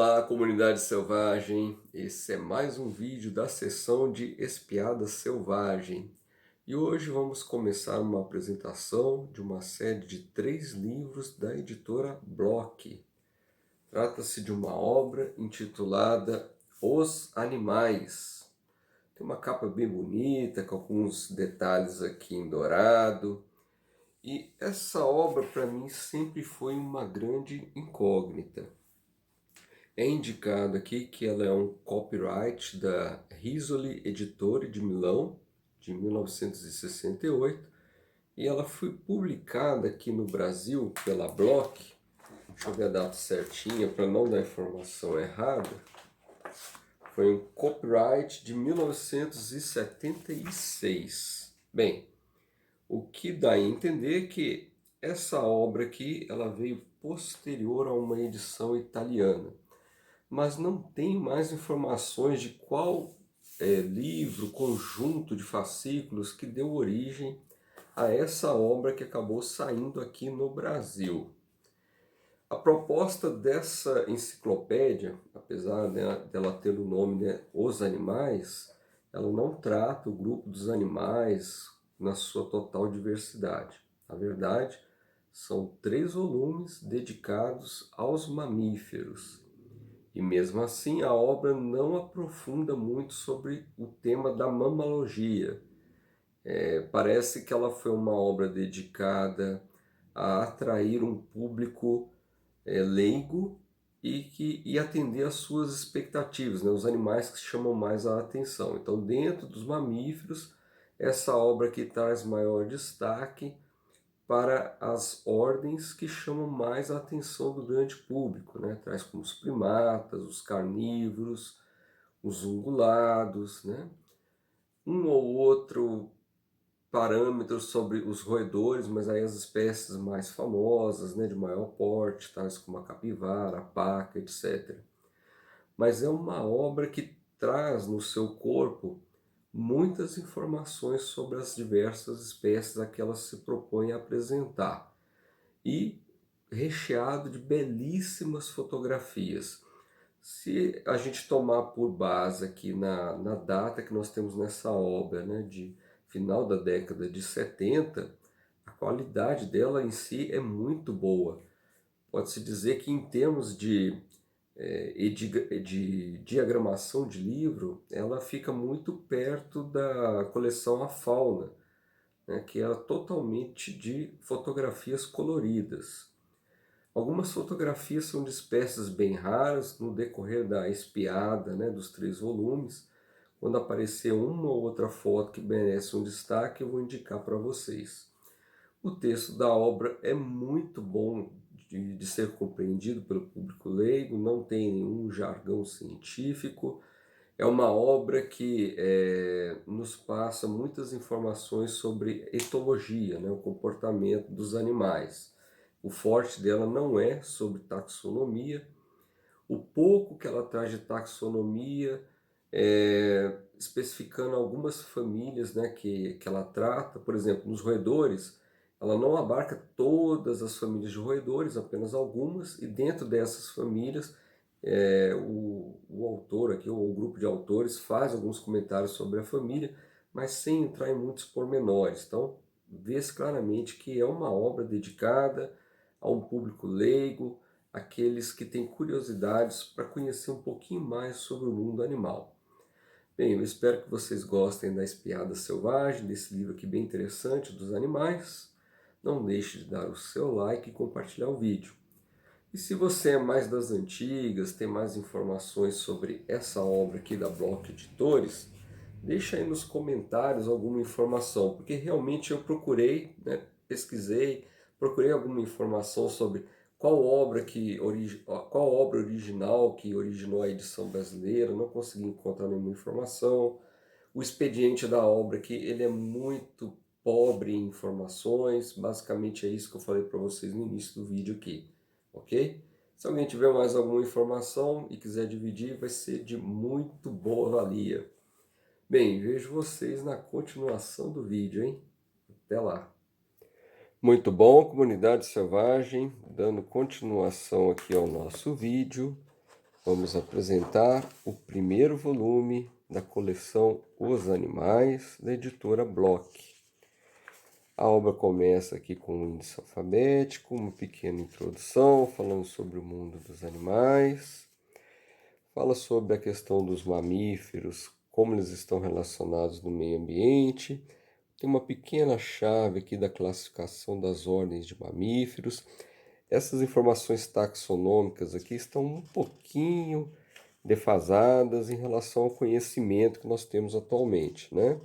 Olá, comunidade selvagem! Esse é mais um vídeo da sessão de Espiada Selvagem. E hoje vamos começar uma apresentação de uma série de 3 livros da editora Bloch. Trata-se de uma obra intitulada Os Animais. Tem uma capa bem bonita, com alguns detalhes aqui em dourado. E essa obra para mim sempre foi uma grande incógnita. É indicado aqui que ela é um copyright da Rizzoli Editore de Milão, de 1968, e ela foi publicada aqui no Brasil pela Bloch. Deixa eu ver a data certinha para não dar informação errada. Foi um copyright de 1976. Bem, o que dá a entender que essa obra aqui ela veio posterior a uma edição italiana. Mas não tem mais informações de qual livro, conjunto de fascículos que deu origem a essa obra que acabou saindo aqui no Brasil. A proposta dessa enciclopédia, apesar dela ter o nome Os Animais, ela não trata o grupo dos animais na sua total diversidade. Na verdade, são 3 volumes dedicados aos mamíferos. E mesmo assim a obra não aprofunda muito sobre o tema da mamalogia. Parece que ela foi uma obra dedicada a atrair um público leigo e atender às suas expectativas, né? Os animais que chamam mais a atenção. Então, dentro dos mamíferos, essa obra aqui traz maior destaque para as ordens que chamam mais a atenção do grande público, né? Traz como os primatas, os carnívoros, os ungulados, né? Um ou outro parâmetro sobre os roedores, mas aí as espécies mais famosas, né, de maior porte, tais como a capivara, a paca, etc. Mas é uma obra que traz no seu corpo muitas informações sobre as diversas espécies a que ela se propõe a apresentar. E recheado de belíssimas fotografias. Se a gente tomar por base aqui na data que nós temos nessa obra, né, de final da década de 70, a qualidade dela em si é muito boa. Pode-se dizer que em termos de diagramação de livro, ela fica muito perto da coleção A Fauna, né, que era totalmente de fotografias coloridas. Algumas fotografias são de espécies bem raras no decorrer da espiada, né, dos 3 volumes. Quando aparecer uma ou outra foto que merece um destaque, eu vou indicar para vocês. O texto da obra é muito bom de ser compreendido pelo público leigo, não tem nenhum jargão científico. É uma obra que nos passa muitas informações sobre etologia, né, o comportamento dos animais. O forte dela não é sobre taxonomia. O pouco que ela traz de taxonomia, especificando algumas famílias, né, que ela trata, por exemplo, nos roedores, ela não abarca todas as famílias de roedores, apenas algumas, e dentro dessas famílias, o autor aqui, ou o grupo de autores, faz alguns comentários sobre a família, mas sem entrar em muitos pormenores. Então, vê-se claramente que é uma obra dedicada a um público leigo, aqueles que têm curiosidades para conhecer um pouquinho mais sobre o mundo animal. Bem, eu espero que vocês gostem da Espiada Selvagem, desse livro aqui bem interessante dos animais. Não deixe de dar o seu like e compartilhar o vídeo. E se você é mais das antigas, tem mais informações sobre essa obra aqui da Bloch Editores, deixa aí nos comentários alguma informação, porque realmente eu procurei, né, pesquisei, procurei alguma informação sobre qual obra original que originou a edição brasileira, não consegui encontrar nenhuma informação. O expediente da obra aqui, ele é muito pobre em informações, basicamente é isso que eu falei para vocês no início do vídeo aqui, ok? Se alguém tiver mais alguma informação e quiser dividir, vai ser de muito boa valia. Bem, vejo vocês na continuação do vídeo, hein? Até lá! Muito bom, comunidade selvagem, dando continuação aqui ao nosso vídeo. vamos apresentar o primeiro volume da coleção Os Animais, da editora Bloch. A obra começa aqui com um índice alfabético, uma pequena introdução falando sobre o mundo dos animais, fala sobre a questão dos mamíferos, como eles estão relacionados no meio ambiente, tem uma pequena chave aqui da classificação das ordens de mamíferos. Essas informações taxonômicas aqui estão um pouquinho defasadas em relação ao conhecimento que nós temos atualmente, né?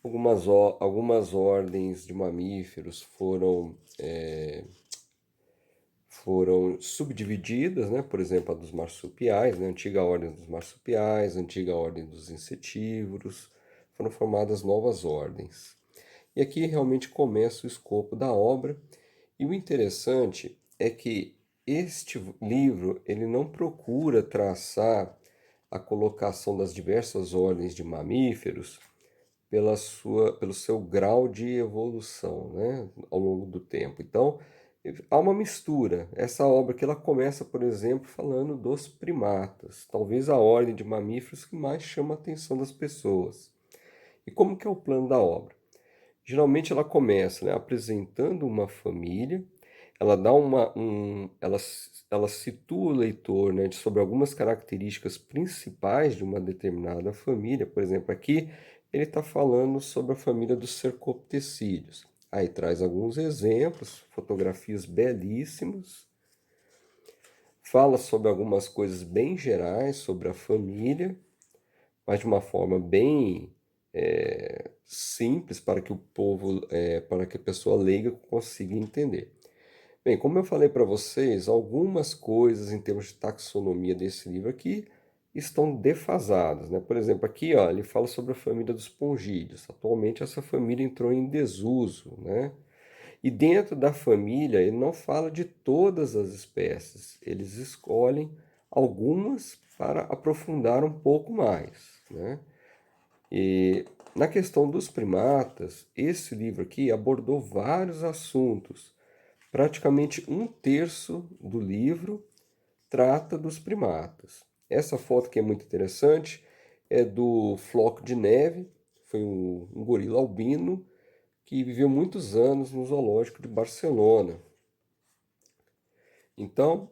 Algumas ordens de mamíferos foram subdivididas, né? Por exemplo, a dos marsupiais, né? A antiga ordem dos marsupiais, a antiga ordem dos insetívoros, foram formadas novas ordens. E aqui realmente começa o escopo da obra, e o interessante é que este livro ele não procura traçar a colocação das diversas ordens de mamíferos pelo seu grau de evolução, né, ao longo do tempo. Então, há uma mistura. Essa obra que ela começa, por exemplo, falando dos primatas, talvez a ordem de mamíferos que mais chama a atenção das pessoas. E como que é o plano da obra? Geralmente ela começa, né, apresentando uma família, ela dá ela situa o leitor, né, sobre algumas características principais de uma determinada família. Por exemplo, aqui ele está falando sobre a família dos cercoptecídeos. Aí traz alguns exemplos, fotografias belíssimas, fala sobre algumas coisas bem gerais sobre a família, mas de uma forma bem simples para que o povo, para que a pessoa leiga consiga entender. Bem, como eu falei para vocês, algumas coisas em termos de taxonomia desse livro aqui estão defasadas, né? Por exemplo, aqui ó, ele fala sobre a família dos pongídeos. Atualmente essa família entrou em desuso, né? E dentro da família ele não fala de todas as espécies, eles escolhem algumas para aprofundar um pouco mais, né? E na questão dos primatas, esse livro aqui abordou vários assuntos. Praticamente um terço do livro trata dos primatas. Essa foto que é muito interessante é do Floco de Neve, foi um gorila albino que viveu muitos anos no zoológico de Barcelona. Então,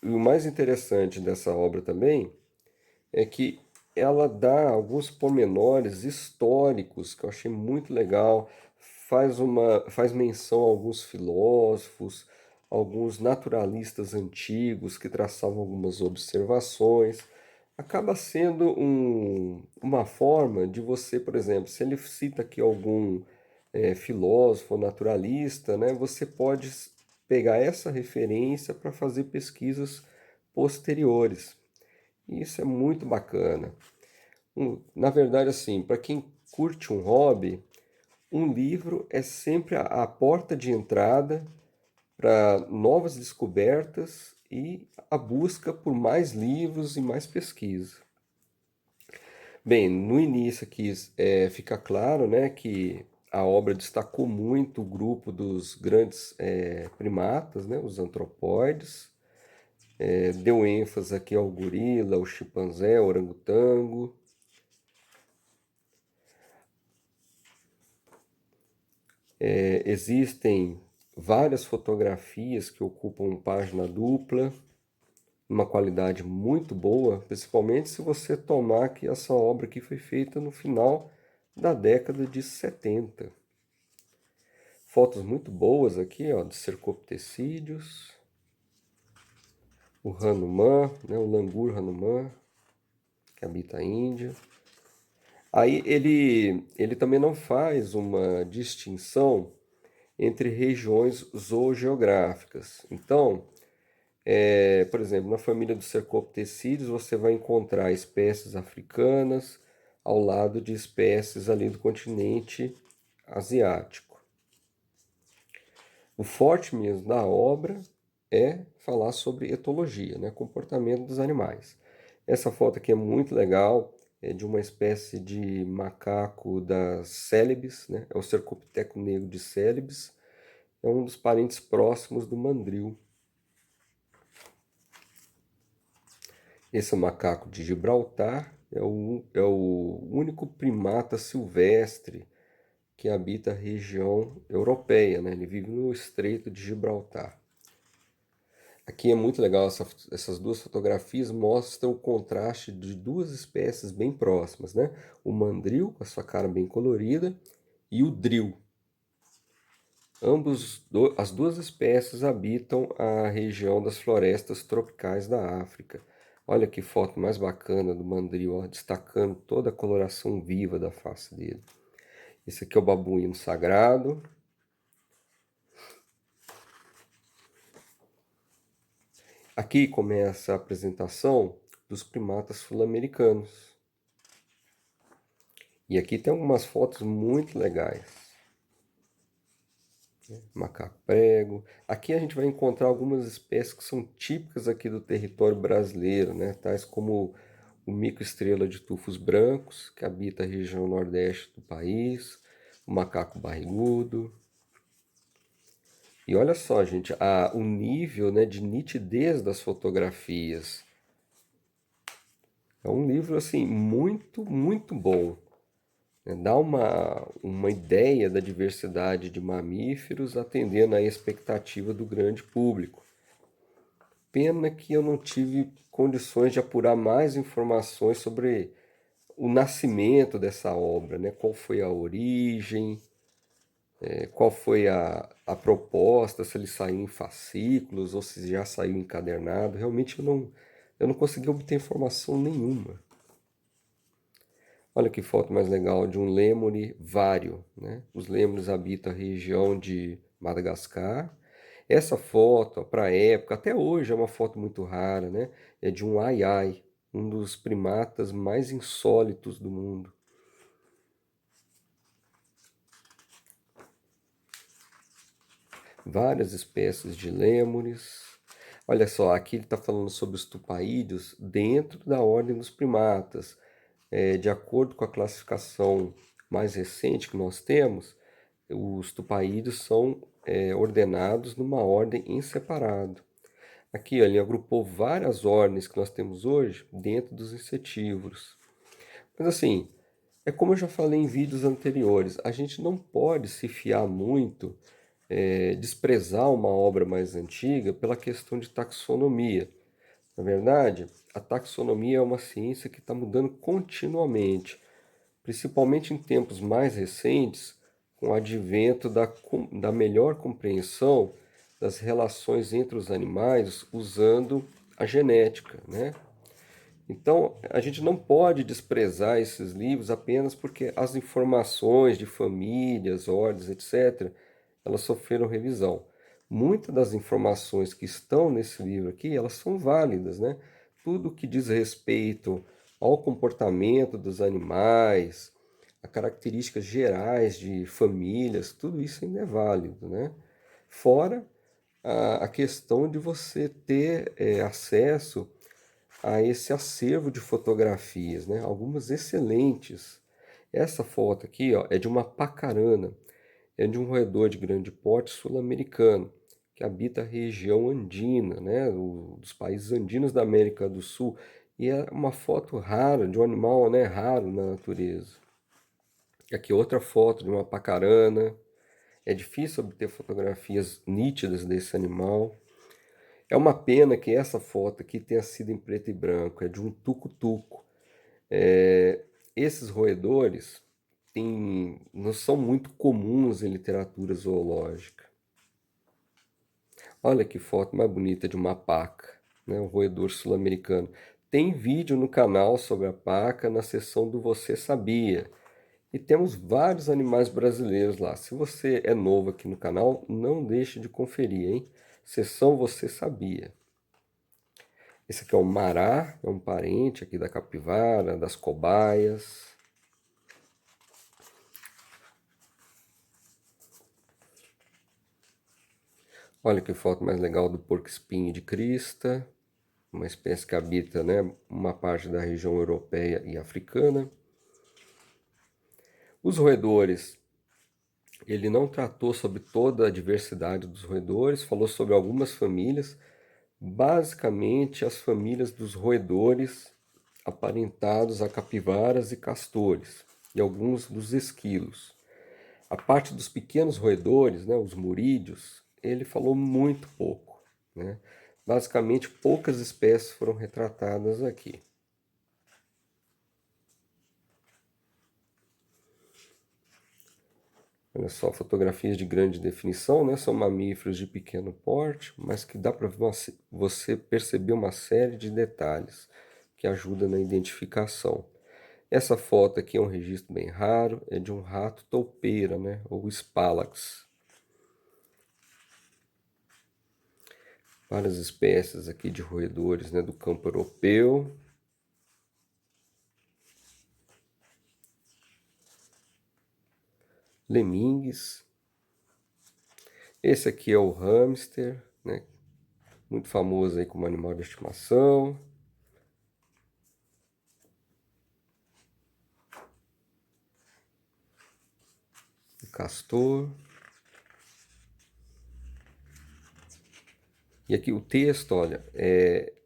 o mais interessante dessa obra também é que ela dá alguns pormenores históricos que eu achei muito legal, faz menção a alguns filósofos, alguns naturalistas antigos que traçavam algumas observações. Acaba sendo uma forma de você, por exemplo, se ele cita aqui algum filósofo naturalista, né, você pode pegar essa referência para fazer pesquisas posteriores. E isso é muito bacana. Na verdade, assim, para quem curte um hobby, um livro é sempre a porta de entrada para novas descobertas e a busca por mais livros e mais pesquisa. Bem, no início aqui fica claro, né, que a obra destacou muito o grupo dos grandes primatas, né, os antropóides, deu ênfase aqui ao gorila, ao chimpanzé, ao orangotango. Existem várias fotografias que ocupam página dupla, uma qualidade muito boa, principalmente se você tomar que essa obra aqui foi feita no final da década de 70. Fotos muito boas aqui, ó, de cercoptecídeos, o Hanuman, né, o langur Hanuman, que habita a Índia. Aí ele também não faz uma distinção entre regiões zoogeográficas. Então, por exemplo, na família dos cercoptecídeos você vai encontrar espécies africanas ao lado de espécies ali do continente asiático. O forte mesmo da obra é falar sobre etologia, né, comportamento dos animais. Essa foto aqui é muito legal, é de uma espécie de macaco das célebes, né, é o cercopteco negro de célebes, é um dos parentes próximos do mandril. Esse macaco de Gibraltar é o único primata silvestre que habita a região europeia, né? Ele vive no Estreito de Gibraltar. Aqui é muito legal, essas duas fotografias mostram o contraste de duas espécies bem próximas, né? O mandril, com a sua cara bem colorida, e o dril. As duas espécies habitam a região das florestas tropicais da África. Olha que foto mais bacana do mandril, ó, destacando toda a coloração viva da face dele. Esse aqui é o babuíno sagrado. Aqui começa a apresentação dos primatas sul-americanos. E aqui tem algumas fotos muito legais. Macaco prego. Aqui a gente vai encontrar algumas espécies que são típicas aqui do território brasileiro, né? Tais como o mico-estrela de tufos brancos, que habita a região nordeste do país, o macaco barrigudo. E olha só, gente, o nível, né, de nitidez das fotografias. É um livro, assim, muito, muito bom. Dá uma ideia da diversidade de mamíferos atendendo à expectativa do grande público. Pena que eu não tive condições de apurar mais informações sobre o nascimento dessa obra, né? Qual foi a origem, qual foi a proposta, se ele saiu em fascículos ou se já saiu encadernado. Realmente eu não consegui obter informação nenhuma. Olha que foto mais legal de um lêmure vário, né? Os lêmures habitam a região de Madagascar. Essa foto, para a época, até hoje é uma foto muito rara, né? É de um ai-ai, um dos primatas mais insólitos do mundo. Várias espécies de lêmures. Olha só, aqui ele está falando sobre os tupaídeos dentro da ordem dos primatas. De acordo com a classificação mais recente que nós temos, os tupaídeos são ordenados numa ordem em separado. Aqui ó, ele agrupou várias ordens que nós temos hoje dentro dos insetívoros. Mas assim, é como eu já falei em vídeos anteriores, a gente não pode se fiar muito, desprezar uma obra mais antiga pela questão de taxonomia. Na verdade, a taxonomia é uma ciência que está mudando continuamente, principalmente em tempos mais recentes, com o advento da melhor compreensão das relações entre os animais usando a genética, né? Então, a gente não pode desprezar esses livros apenas porque as informações de famílias, ordens, etc., elas sofreram revisão. Muitas das informações que estão nesse livro aqui, elas são válidas, né? Tudo que diz respeito ao comportamento dos animais, a características gerais de famílias, tudo isso ainda é válido, né? Fora a questão de você ter acesso a esse acervo de fotografias, né? Algumas excelentes. Essa foto aqui, ó, é de uma pacarana, é de um roedor de grande porte sul-americano, que habita a região andina, né? Dos países andinos da América do Sul. E é uma foto rara, de um animal, né, raro na natureza. Aqui outra foto de uma pacarana. É difícil obter fotografias nítidas desse animal. É uma pena que essa foto aqui tenha sido em preto e branco, é de um tuco-tuco. Esses roedores não são muito comuns em literatura zoológica. Olha que foto mais bonita de uma paca, né? Um roedor sul-americano. Tem vídeo no canal sobre a paca na seção do Você Sabia. E temos vários animais brasileiros lá. Se você é novo aqui no canal, não deixe de conferir, hein? Seção Você Sabia. Esse aqui é o mará, é um parente aqui da capivara, das cobaias. Olha que foto mais legal do porco-espinho de crista, uma espécie que habita, né, uma parte da região europeia e africana. Os roedores, ele não tratou sobre toda a diversidade dos roedores, falou sobre algumas famílias, basicamente as famílias dos roedores aparentados a capivaras e castores, e alguns dos esquilos. A parte dos pequenos roedores, né, os murídeos, ele falou muito pouco, né? Basicamente, poucas espécies foram retratadas aqui. Olha só, fotografias de grande definição, né? São mamíferos de pequeno porte, mas que dá para você perceber uma série de detalhes que ajudam na identificação. Essa foto aqui é um registro bem raro, é de um rato toupeira, né? Ou Spalax. Várias espécies aqui de roedores, né? Do campo europeu. Lemingues. Esse aqui é o hamster, né? Muito famoso aí como animal de estimação. O castor. E aqui o texto, olha,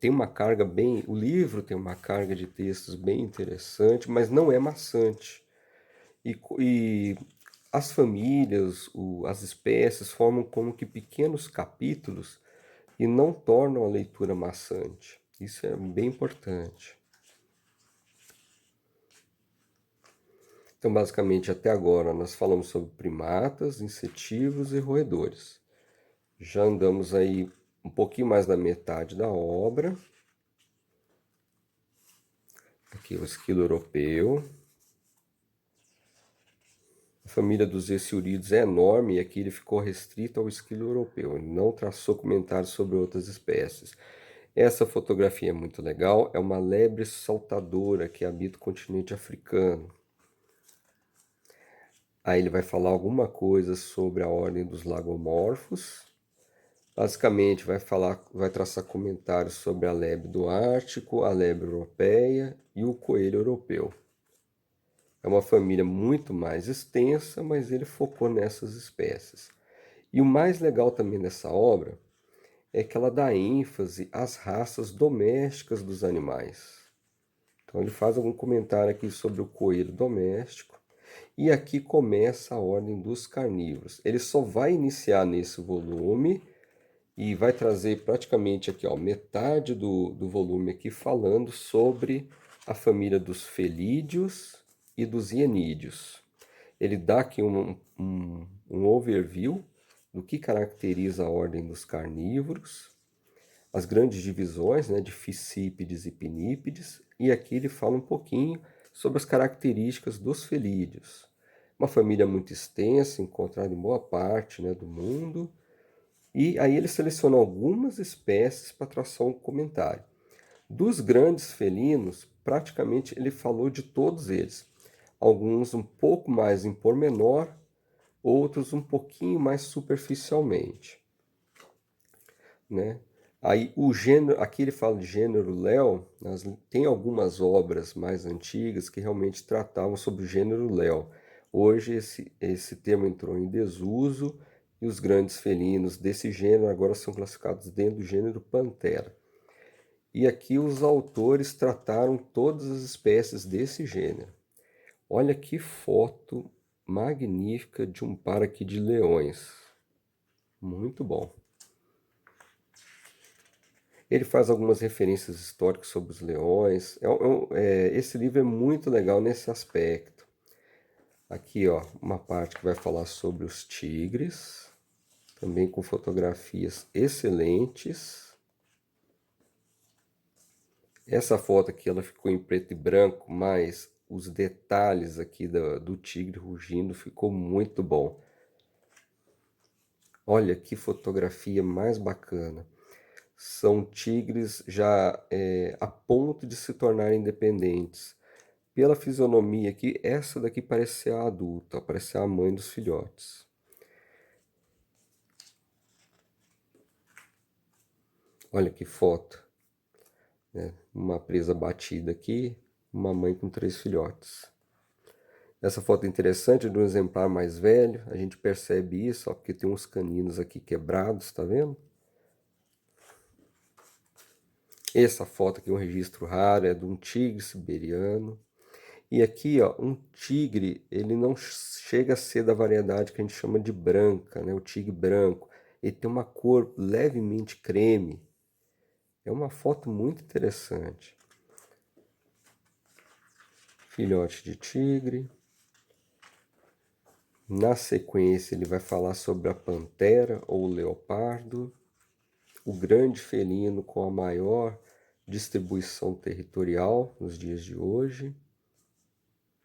tem uma carga bem... O livro tem uma carga de textos bem interessante, mas não é maçante. E as famílias, as espécies formam como que pequenos capítulos e não tornam a leitura maçante. Isso é bem importante. Então, basicamente, até agora nós falamos sobre primatas, insetívoros e roedores. Já andamos aí um pouquinho mais da metade da obra. Aqui o esquilo europeu. A família dos esciurídeos é enorme e aqui ele ficou restrito ao esquilo europeu. Ele não traçou comentários sobre outras espécies. Essa fotografia é muito legal. É uma lebre saltadora que habita o continente africano. Aí ele vai falar alguma coisa sobre a ordem dos lagomorfos. Basicamente vai traçar comentários sobre a lebre do Ártico, a lebre europeia e o coelho europeu. É uma família muito mais extensa, mas ele focou nessas espécies. E o mais legal também dessa obra é que ela dá ênfase às raças domésticas dos animais. Então ele faz algum comentário aqui sobre o coelho doméstico. E aqui começa a ordem dos carnívoros. Ele só vai iniciar nesse volume e vai trazer praticamente aqui, ó, metade do volume aqui falando sobre a família dos felídeos e dos hienídeos. Ele dá aqui um overview do que caracteriza a ordem dos carnívoros, as grandes divisões, né, de ficípedes e pinípedes, e aqui ele fala um pouquinho sobre as características dos felídeos. Uma família muito extensa, encontrada em boa parte, né, do mundo, e aí ele seleciona algumas espécies para traçar um comentário. Dos grandes felinos, praticamente ele falou de todos eles. Alguns um pouco mais em pormenor, outros um pouquinho mais superficialmente, né? Aí o gênero, aqui ele fala de gênero Léo, tem algumas obras mais antigas que realmente tratavam sobre o gênero Léo. Hoje esse termo entrou em desuso e os grandes felinos desse gênero agora são classificados dentro do gênero Panthera. E aqui os autores trataram todas as espécies desse gênero. Olha que foto magnífica de um par aqui de leões. Muito bom. Ele faz algumas referências históricas sobre os leões. Esse livro é muito legal nesse aspecto. Aqui, ó, uma parte que vai falar sobre os tigres, também com fotografias excelentes. Essa foto aqui ela ficou em preto e branco, mas os detalhes aqui do tigre rugindo ficou muito bom. Olha que fotografia mais bacana. São tigres já a ponto de se tornarem independentes. Pela fisionomia aqui, essa daqui parece ser a adulta, parece ser a mãe dos filhotes. Olha que foto, né? Uma presa batida aqui, uma mãe com 3 filhotes. Essa foto é interessante de um exemplar mais velho, a gente percebe isso, ó, porque tem uns caninos aqui quebrados, tá vendo? Essa foto aqui é um registro raro, é de um tigre siberiano. E aqui, ó, um tigre, ele não chega a ser da variedade que a gente chama de branca, né? O tigre branco. Ele tem uma cor levemente creme. É uma foto muito interessante. Filhote de tigre. Na sequência, ele vai falar sobre a pantera ou o leopardo, o grande felino com a maior distribuição territorial nos dias de hoje.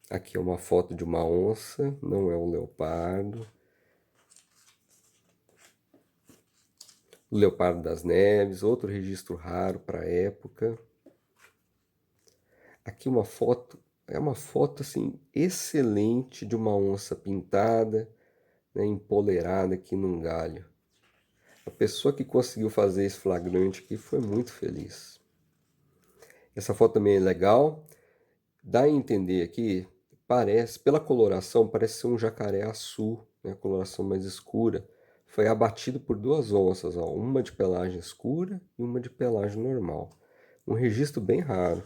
Aqui é uma foto de uma onça, não é um leopardo. O leopardo das neves, outro registro raro para a época. Aqui uma foto, é uma foto assim excelente de uma onça pintada, né, empoleirada aqui num galho. A pessoa que conseguiu fazer esse flagrante aqui foi muito feliz. Essa foto também é legal. Dá a entender aqui, parece, pela coloração, parece ser um jacaré açu, né, coloração mais escura. Foi abatido por duas onças, ó, uma de pelagem escura e uma de pelagem normal. Um registro bem raro.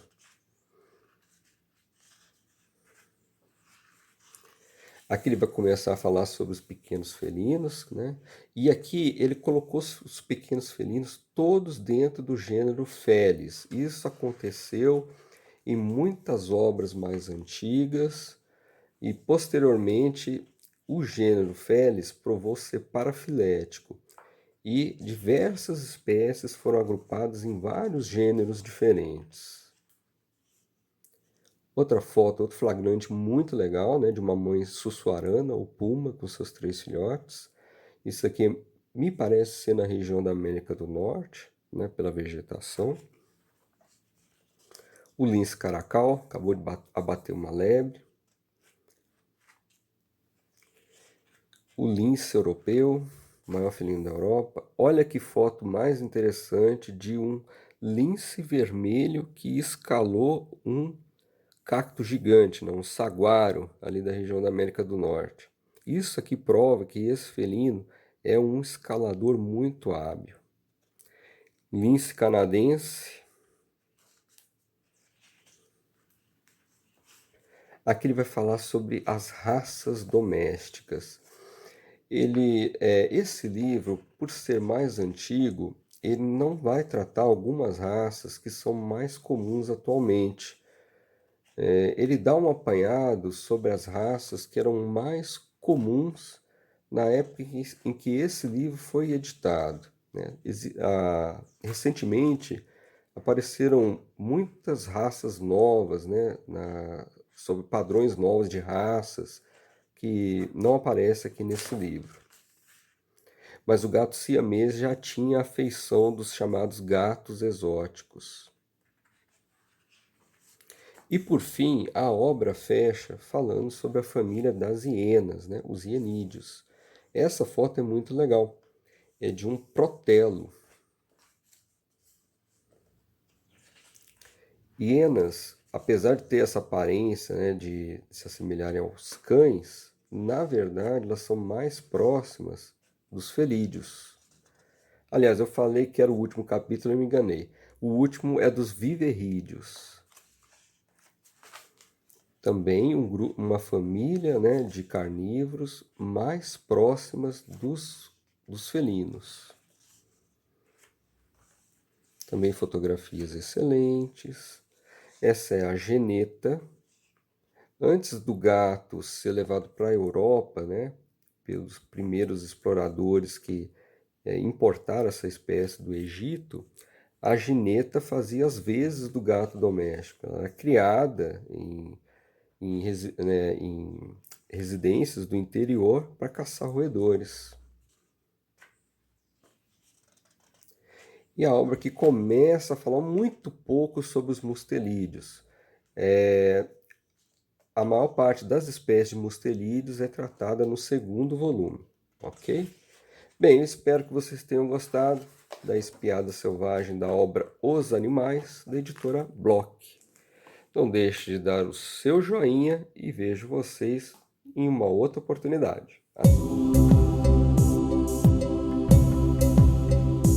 Aqui ele vai começar a falar sobre os pequenos felinos, né? E aqui ele colocou os pequenos felinos todos dentro do gênero Felis. Isso aconteceu em muitas obras mais antigas e posteriormente o gênero Felis provou ser parafilético e diversas espécies foram agrupadas em vários gêneros diferentes. Outra foto, outro flagrante muito legal, né, de uma mãe sussuarana ou puma com seus 3 filhotes. Isso aqui me parece ser na região da América do Norte, né, pela vegetação. O lince caracal acabou de abater uma lebre. O lince europeu, maior felino da Europa. Olha que foto mais interessante de um lince vermelho que escalou um cacto gigante, não, um saguaro ali da região da América do Norte. Isso aqui prova que esse felino é um escalador muito hábil. Lince canadense. Aqui ele vai falar sobre as raças domésticas. Esse livro, por ser mais antigo, ele não vai tratar algumas raças que são mais comuns atualmente. Ele dá um apanhado sobre as raças que eram mais comuns na época em que esse livro foi editado, né? Recentemente apareceram muitas raças novas, né? Sobre padrões novos de raças que não aparece aqui nesse livro. Mas o gato siamês já tinha a feição dos chamados gatos exóticos. E por fim, a obra fecha falando sobre a família das hienas, né? Os hienídeos. Essa foto é muito legal. É de um protelo. Hienas, apesar de ter essa aparência, né, de se assemelharem aos cães, na verdade elas são mais próximas dos felídeos. Aliás, eu falei que era o último capítulo e me enganei. O último é dos viverrídeos. Também uma família, né, de carnívoros mais próximas dos felinos. Também fotografias excelentes. Essa é a geneta. Antes do gato ser levado para a Europa, né, pelos primeiros exploradores que importaram essa espécie do Egito, a gineta fazia as vezes do gato doméstico. Ela era criada em residências do interior para caçar roedores. E a obra que começa a falar muito pouco sobre os mustelídeos. A maior parte das espécies de mustelídeos é tratada no segundo volume, ok? Bem, eu espero que vocês tenham gostado da Espiada Selvagem da obra Os Animais, da editora Bloch. Não deixe de dar o seu joinha e vejo vocês em uma outra oportunidade. Até.